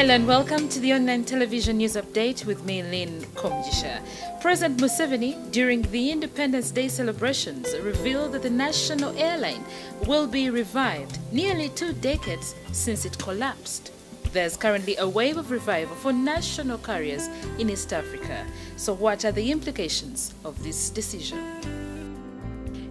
Hello and welcome to the online television news update with me, Lynn Komjisha. President Museveni, during the Independence Day celebrations, revealed that the national airline will be revived nearly 2 decades since it collapsed. There's currently a wave of revival for national carriers in East Africa. So what are the implications of this decision?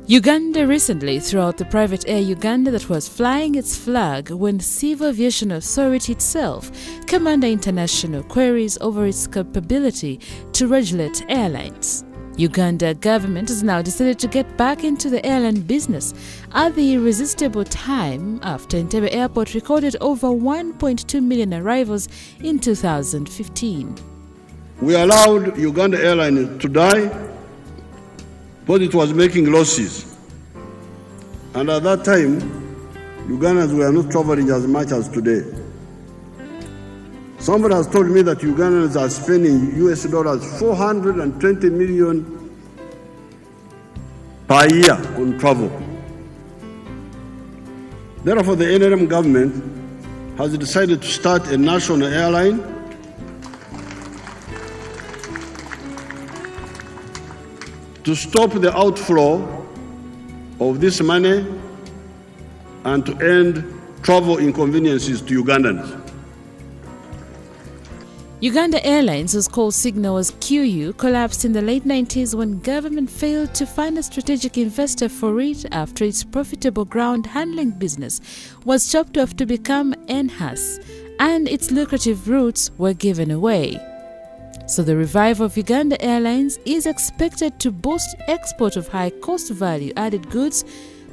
Uganda recently threw out the private Air Uganda that was flying its flag when the Civil Aviation Authority itself came under international queries over its capability to regulate airlines. Uganda government has now decided to get back into the airline business at the irresistible time after Entebbe Airport recorded over 1.2 million arrivals in 2015. We allowed Uganda Airlines to die because it was making losses. And at that time, Ugandans were not traveling as much as today. Somebody has told me that Ugandans are spending US dollars 420 million per year on travel. Therefore, the NRM government has decided to start a national airline to stop the outflow of this money and to end travel inconveniences to Ugandans. Uganda Airlines, whose call signal was QU, collapsed in the late 90s when government failed to find a strategic investor for it after its profitable ground handling business was chopped off to become NHAS and its lucrative routes were given away. So the revival of Uganda Airlines is expected to boost export of high-cost value-added goods,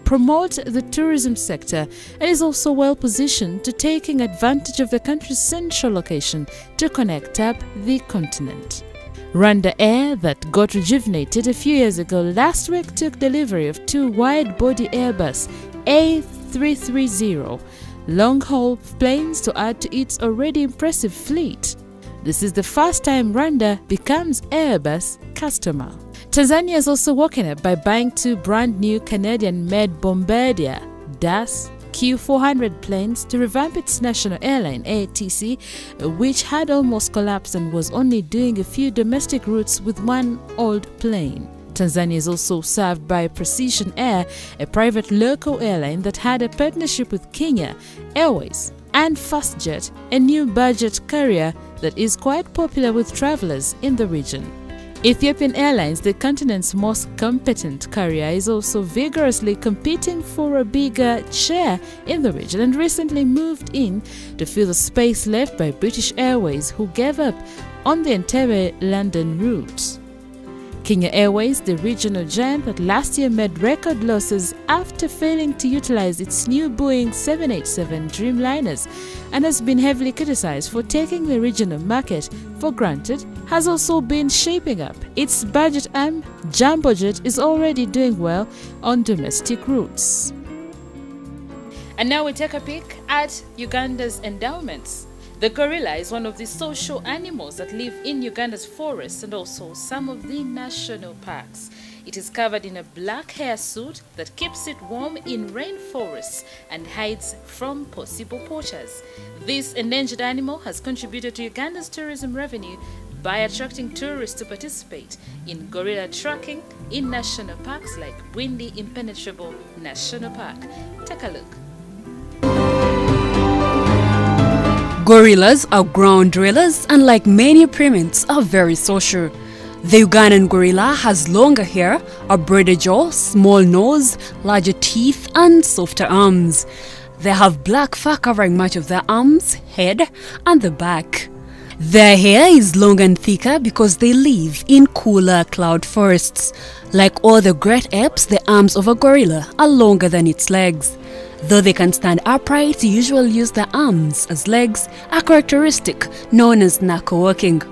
promote the tourism sector, and is also well positioned to taking advantage of the country's central location to connect up the continent. Rwanda Air, that got rejuvenated a few years ago, last week took delivery of 2 wide-body Airbus A330 long-haul planes to add to its already impressive fleet. This is the first time Rwanda becomes Airbus customer. Tanzania has also woken up by buying 2 brand new Canadian-made Bombardier DAS Q400 planes to revamp its national airline ATC, which had almost collapsed and was only doing a few domestic routes with 1 old plane. Tanzania is also served by Precision Air, a private local airline that had a partnership with Kenya Airways and FastJet, a new budget carrier that is quite popular with travelers in the region. Ethiopian Airlines, the continent's most competent carrier, is also vigorously competing for a bigger share in the region and recently moved in to fill the space left by British Airways, who gave up on the Entebbe-London route. Kenya Airways, the regional giant that last year made record losses after failing to utilize its new Boeing 787 Dreamliners and has been heavily criticized for taking the regional market for granted, has also been shaping up. Its budget arm, Jambojet, is already doing well on domestic routes. And now we take a peek at Uganda's endowments. The gorilla is one of the social animals that live in Uganda's forests and also some of the national parks. It is covered in a black hair suit that keeps it warm in rainforests and hides from possible poachers. This endangered animal has contributed to Uganda's tourism revenue by attracting tourists to participate in gorilla tracking in national parks like Bwindi Impenetrable National Park. Take a look. Gorillas are ground dwellers and, like many primates, are very social. The Ugandan gorilla has longer hair, a broader jaw, small nose, larger teeth and softer arms. They have black fur covering much of their arms, head and the back. Their hair is long and thicker because they live in cooler cloud forests. Like all the great apes, the arms of a gorilla are longer than its legs. Though they can stand upright, they usually use their arms as legs, a characteristic known as knuckle walking.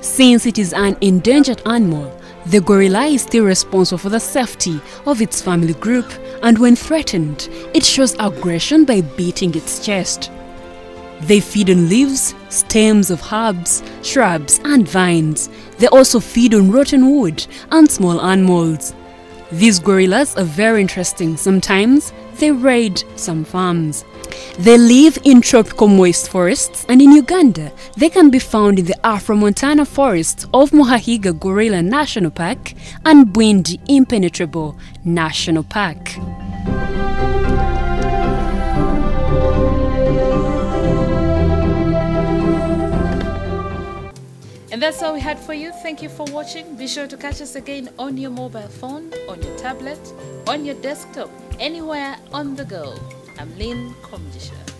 Since it is an endangered animal, the gorilla is still responsible for the safety of its family group, and when threatened, it shows aggression by beating its chest. They feed on leaves, stems of herbs, shrubs and vines. They also feed on rotten wood and small animals. These gorillas are very interesting. Sometimes they raid some farms. They live in tropical moist forests, and in Uganda, they can be found in the Afro-Montana forests of Muhahiga Gorilla National Park and Bwindi Impenetrable National Park. And that's all we had for you. Thank you for watching. Be sure to catch us again on your mobile phone, on your tablet, on your desktop, anywhere on the go. I'm Lynn Komjisha.